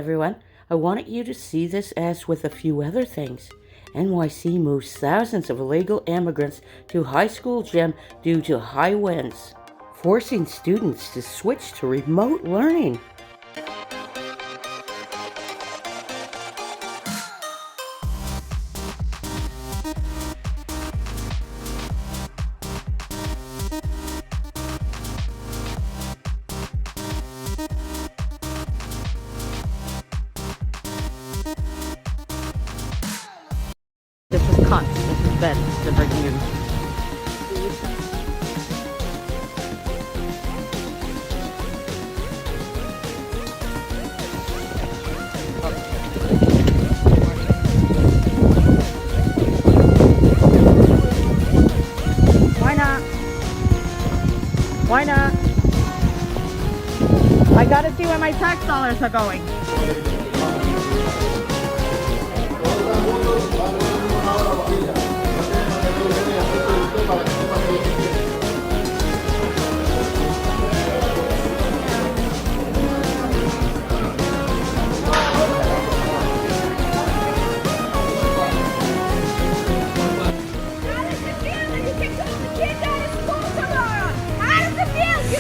everyone. I wanted you to see this as with a few other things. NYC moves thousands of illegal immigrants to high school gym due to high winds, forcing students to switch to remote learning. This is cuts. This is beds they're bringing in. Why not? Why not? I gotta see where my tax dollars are going.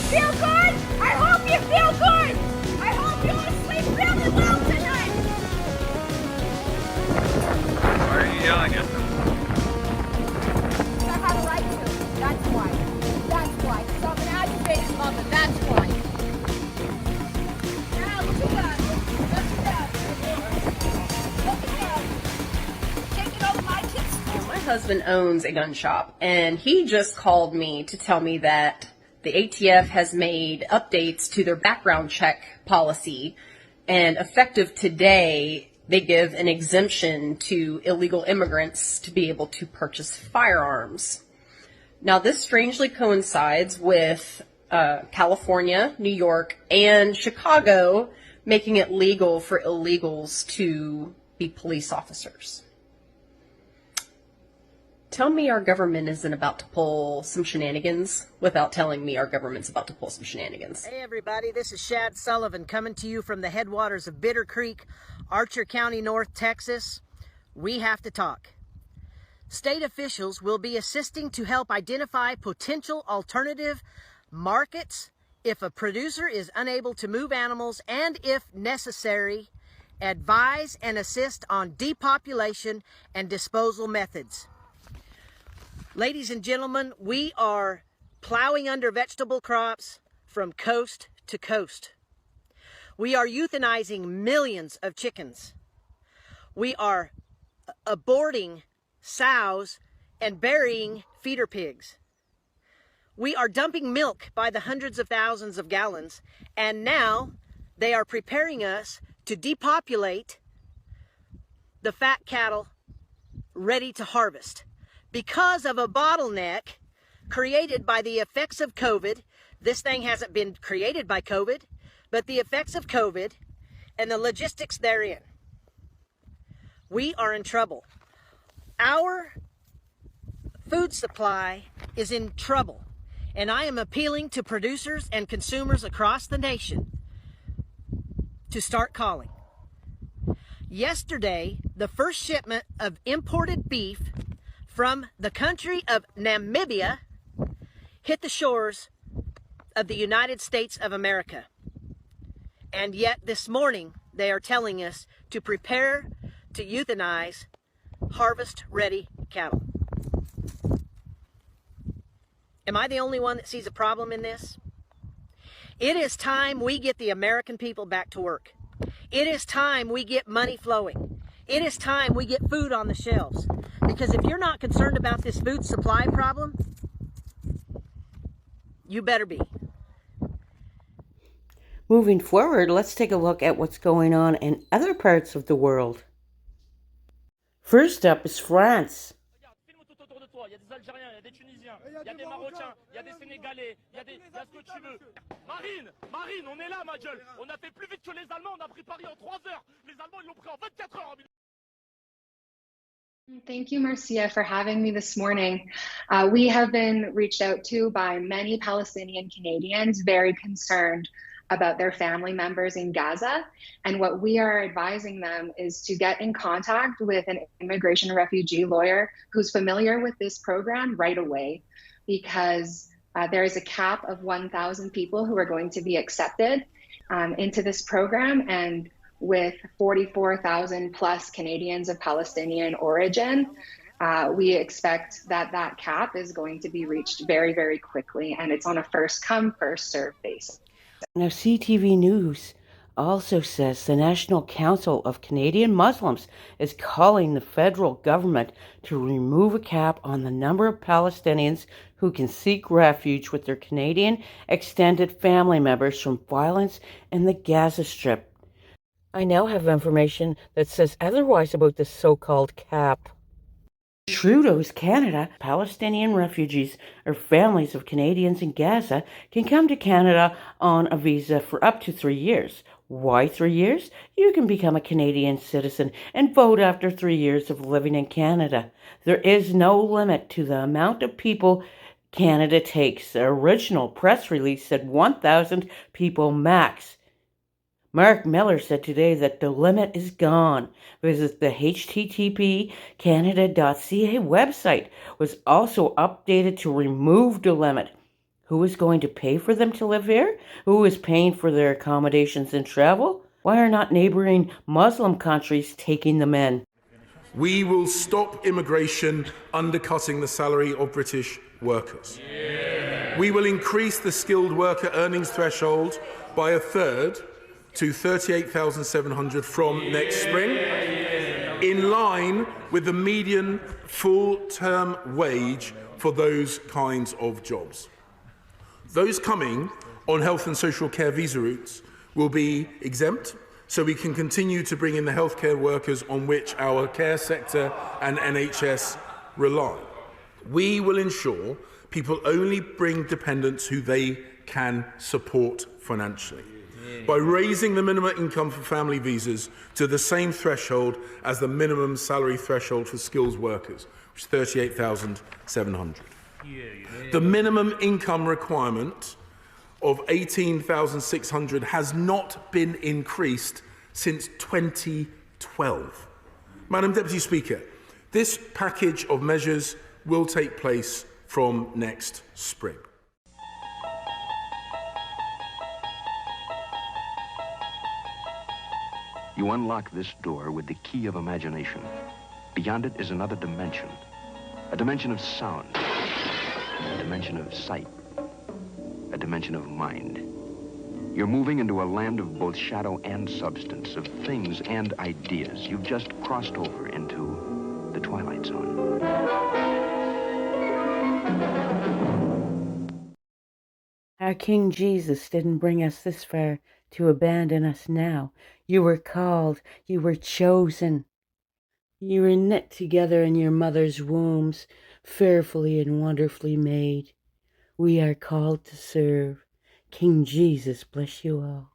Feel good? I hope you feel good. I hope you want to sleep really well tonight. Why are you yelling at them? I have a right to. That's why. That's why. So I'm an agitated mother. That's why. Now, look at that. Look at that. Look at that. Taking over my kids' school. My husband owns a gun shop, and he just called me to tell me that the ATF has made updates to their background check policy, and effective today, they give an exemption to illegal immigrants to be able to purchase firearms. Now, this strangely coincides with California, New York, and Chicago making it legal for illegals to be police officers. Tell me our government isn't about to pull some shenanigans without telling me our government's about to pull some shenanigans. Hey everybody, this is Shad Sullivan coming to you from the headwaters of Bitter Creek, Archer County, North Texas. We have to talk. State officials will be assisting to help identify potential alternative markets if a producer is unable to move animals, and if necessary, advise and assist on depopulation and disposal methods. Ladies and gentlemen, we are plowing under vegetable crops from coast to coast. We are euthanizing millions of chickens. We are aborting sows and burying feeder pigs. We are dumping milk by the hundreds of thousands of gallons, and now they are preparing us to depopulate the fat cattle ready to harvest. Because of a bottleneck created by the effects of COVID. This thing hasn't been created by COVID, but the effects of COVID and the logistics therein. We are in trouble. Our food supply is in trouble, and I am appealing to producers and consumers across the nation to start calling. Yesterday, the first shipment of imported beef from the country of Namibia hit the shores of the United States of America. And yet this morning they are telling us to prepare to euthanize harvest-ready cattle. Am I the only one that sees a problem in this? It is time we get the American people back to work. It is time we get money flowing. It is time we get food on the shelves. Because if you're not concerned about this food supply problem, you better be. Moving forward, let's take a look at what's going on in other parts of the world. First up is France. Il y a des Algériens, il y a des Tunisiens, il y a des Marocains, il y a des Sénégalais, il y a ce que tu veux. Marine, on est là, ma gueule. On a fait plus vite que les Allemands, on a pris Paris en 3 heures. Les Allemands, ils l'ont pris en 24 heures. Thank you, Marcia, for having me this morning. We have been reached out to by many Palestinian Canadians very concerned about their family members in Gaza. And what we are advising them is to get in contact with an immigration refugee lawyer who's familiar with this program right away, because there is a cap of 1,000 people who are going to be accepted into this program. And with 44,000 plus Canadians of Palestinian origin, we expect that that cap is going to be reached very, very quickly, and it's on a first come, first served basis. Now, CTV News also says the National Council of Canadian Muslims is calling the federal government to remove a cap on the number of Palestinians who can seek refuge with their Canadian extended family members from violence in the Gaza Strip. I now have information that says otherwise about this so-called cap. Trudeau's Canada, Palestinian refugees or families of Canadians in Gaza can come to Canada on a visa for up to 3 years. Why 3 years? You can become a Canadian citizen and vote after 3 years of living in Canada. There is no limit to the amount of people Canada takes. The original press release said 1,000 people max. Mark Miller said today that the limit is gone. Visit the http://canada.ca website was also updated to remove the limit. Who is going to pay for them to live here? Who is paying for their accommodations and travel? Why are not neighboring Muslim countries taking them in? We will stop immigration undercutting the salary of British workers. We will increase the skilled worker earnings threshold by a third to 38,700 from next spring, in line with the median full-term wage for those kinds of jobs. Those coming on health and social care visa routes will be exempt, so we can continue to bring in the healthcare workers on which our care sector and NHS rely. We will ensure people only bring dependents who they can support financially, by raising the minimum income for family visas to the same threshold as the minimum salary threshold for skills workers, which is 38,700. The minimum income requirement of 18,600 has not been increased since 2012. Madam Deputy Speaker, this package of measures will take place from next spring. You unlock this door with the key of imagination. Beyond it is another dimension. A dimension of sound. A dimension of sight. A dimension of mind. You're moving into a land of both shadow and substance, of things and ideas. You've just crossed over into the Twilight Zone. Our King Jesus didn't bring us this far to abandon us now. You were called, you were chosen. You were knit together in your mother's wombs, fearfully and wonderfully made. We are called to serve. King Jesus bless you all.